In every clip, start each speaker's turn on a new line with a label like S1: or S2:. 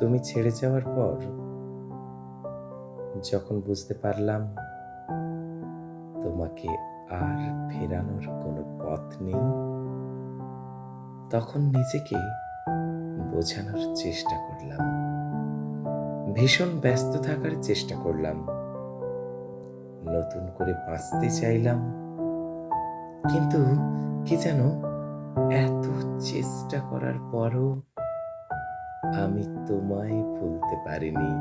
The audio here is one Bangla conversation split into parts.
S1: তুমি ছেড়ে যাওয়ার পর যখন বুঝতে পারলাম তোমাকে আর ফেরানোর কোনো পথ নেই, তখন নিজেকে বোঝানোর চেষ্টা করলাম। ভীষণ ব্যস্ত থাকার চেষ্টা করলাম। নতুন করে বাঁচতে চাইলাম। কিন্তু কি যেন এত চেষ্টা করার পরও আমি তোমায় ভুলতে পারিনি।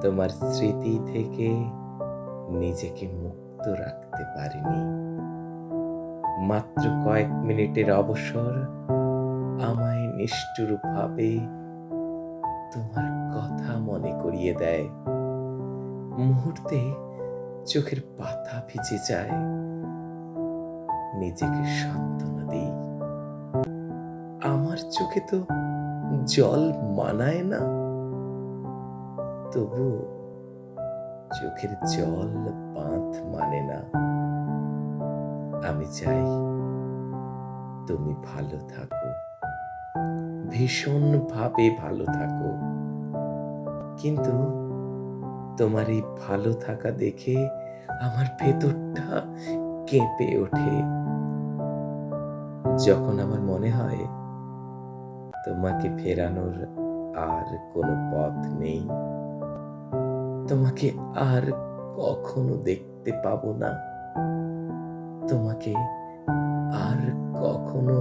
S1: তোমার স্মৃতি থেকে নিজেকে মুক্ত রাখতে পারিনি। মাত্র কয়েক মিনিটের অবসর আমায় নিষ্ঠুরভাবে তোমার কথা মনে করিয়ে দেয়। মুহূর্তে চোখের পাতা ভিজে যায়। নিজেকে সান্ত্বনা দিই, আমার চোখে তো জল মানায় না, তবু চোখের জল বাঁধ মানে না। আমি চাই তুমি ভালো থাকো, ভীষণভাবে ভালো থাকো। কিন্তু তোমার এই ভালো থাকা দেখে আমার ভেতরটা কেঁপে ওঠে। যখন আমার মনে হয় তোমাকে ফেরানোর আর কোনো পথ নেই, তোমাকে আর কখনো দেখতে পাবো না, তোমাকে আর কখনো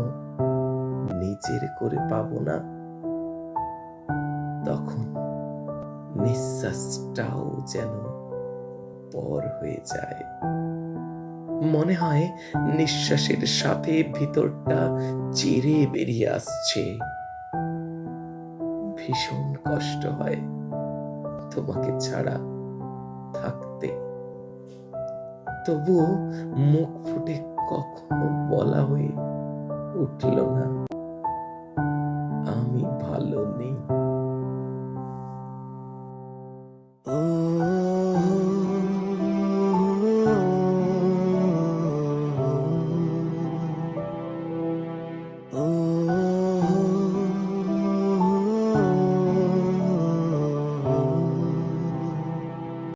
S1: নিজের করে পাবো না, তখন নিঃশ্বাসটাও যেন পর হয়ে যায়। মনে হয় নিঃশ্বাসের সাথে ভিতরটা চিরে বেরিয়ে আসছে। ভীষণ কষ্ট হয় তোমাকে ছাড়া থাকতে, তবুও মুখ ফুটে কখনো বলা হয়ে উঠল না আমি ভালো নেই।